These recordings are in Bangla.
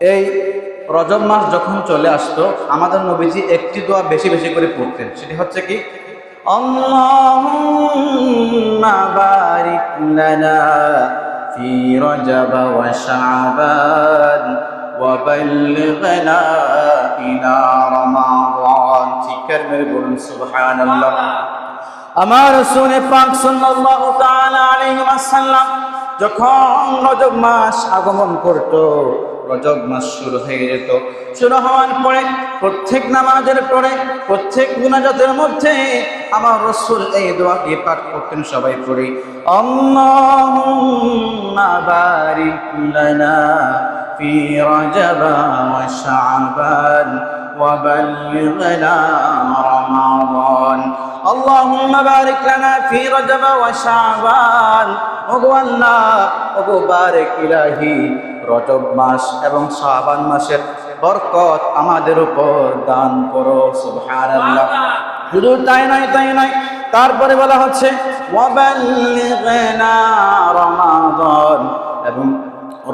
এই রজব মাস যখন চলে আসতো আমাদের নবীজি একটি দোয়া বেশি বেশি করে পড়তেন, সেটি হচ্ছে কি, আল্লাহুম্মা বারিক লানা ফি রজব ওয়া শাবান ওয়া বাল্লিগনা ইলা রমাদান। ঠিক মেরে বলুন সুবহানাল্লাহ। আমার রাসূল পাক সাল্লাল্লাহু তাআলা আলাইহি ওয়াসাল্লাম যখন রজব মাস আগমন করত, রজব মাস শুরু হয়ে যেত, শুরু হওয়ার পরে প্রত্যেক নামাজের পরে প্রত্যেক মুনাজাতের মধ্যে আমার রাসূল এই দোয়াটি পাঠ করতেন, সবাই পড়ি, আল্লাহুম্মা বারিক লানা ফি রজব ওয়া শাবান ওয়া বাল্লিগনা রমাদান। আল্লাহুম্মা বারিক লানা ফি রজব ওয়া শাবান। ওগো আল্লাহ, ওগো বারিক ইলাহি, রজব মাস এবং শাবান মাসের বরকত আমাদের উপর দান করো। সুবহানাল্লাহ। শুধু তাই নয়, তারপরে বলা হচ্ছে ওয়া বাল্লিগনা রমাদান, এবং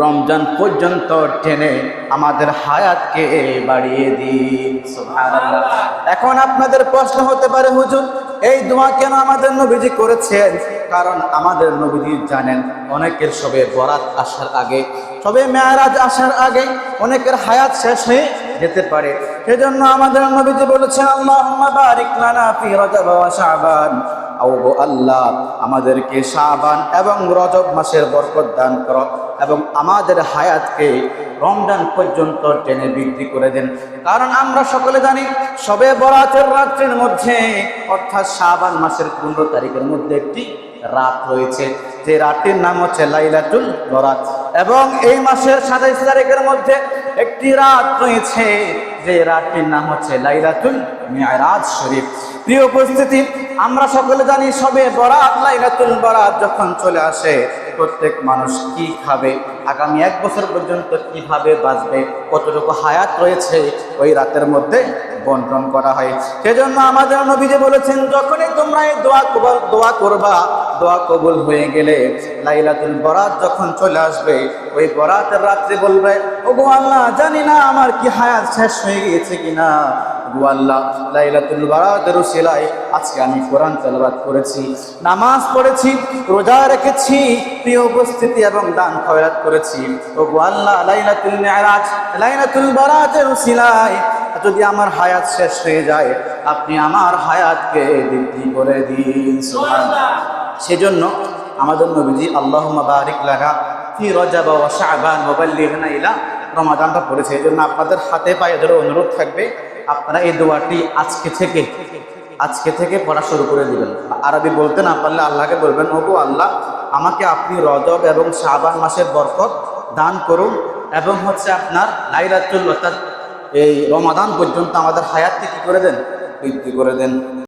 রমজান পর্যন্ত টেনে আমাদের হায়াতকে বাড়িয়ে দিন। সুবহানাল্লাহ। এখন আপনাদের প্রশ্ন হতে পারে, হুজুর এই দোয়া কেন আমাদের নবীজি করেছেন? কারণ আমাদের নবীজি জানেন অনেকের সবে বরাত আসার আগে, সবে মেরাজ আসার আগে অনেকের হায়াত শেষ হয়ে যেতে পারে। সেজন্য আমাদের নবীজি বলেছেন, আল্লাহুম্মা বারিক লানা ফি রজব ওয়া শাবান। ওগো আল্লাহ, আমাদেরকে শাবান এবং রজব মাসের বরকত দান করো এবং আমাদের হায়াতকে রমজান পর্যন্ত টেনে বৃদ্ধি করে দেন। কারণ আমরা সকলে জানি সবে বরাতের রাত্রির মধ্যে, অর্থাৎ শাবান মাসের 15 তারিখের মধ্যে একটি রাত রয়েছে, যে রাতটির নাম হচ্ছে লাইলাতুল বরাত, এবং এই মাসের 27 তারিখের মধ্যে একটি রাত রয়েছে, যে রাতটির নাম হচ্ছে লাইলাতুল মিরাজ শরীফ। প্রিয় উপস্থিতি, আমরা সকলে জানি সবে বরাত, লাইলাতুল বরাত যখন চলে আসে, প্রত্যেক মানুষ কি খাবে, আগামী 1 বছর পর্যন্ত কিভাবে বাঁচবে, কতটুকু হায়াত রয়েছে, ওই রাতের মধ্যে বন্টন করা হয়। সেজন্য আমাদের নবীজি বলেছেন, যখনই তোমরা এই দোয়া করবা, দোয়া কবুল হয়ে গেলে লাইলাতুল বরাত যখন চলে আসবে, ওই বরাতের রাত্রে বলবে, ওগো আল্লাহ, জানি না আমার কি হায়াত শেষ হয়ে গিয়েছে কিনা, ওগো আল্লাহ, লাইলাতুল বরাতের উসিলায় আজকে আমি কোরআন তেলাওয়াত করেছি, নামাজ পড়েছি, রোজা রেখেছি, প্রিয় উপস্থিতি, এবং দান খয়রাত করেছি, ওগো আল্লাহ, লাইলাতুল মিরাজ, লাইলাতুল বরাতের উসিলায় যদি আমার হায়াত শেষ হয়ে যায়, আপনি আমার হায়াতকে বৃদ্ধি করে দিন। সুবহানাল্লাহ। সেজন্য আমাদের নবীজি আল্লাহুম্মা বারিক লানা ফি রজব ওয়া শাবান ওয়া বাল্লিগনা ইলা রমাদানটা পড়েছে। এজন্য আপনাদের হাতে পায়ে ধরে অনুরোধ থাকবে, আপনারা এই দোয়াটি আজকে থেকে পড়া শুরু করে দিবেন। আরবি বলতে না পারলে আল্লাহকে বলবেন, ওগো আল্লাহ, আমাকে আপনি রজব এবং শাবান মাসের বরকত দান করুন, এবং হচ্ছে আপনার লাইলাতুল, অর্থাৎ এই রমাদান পর্যন্ত আমাদের হায়াতকে কি করে দেন, বৃদ্ধি করে দেন।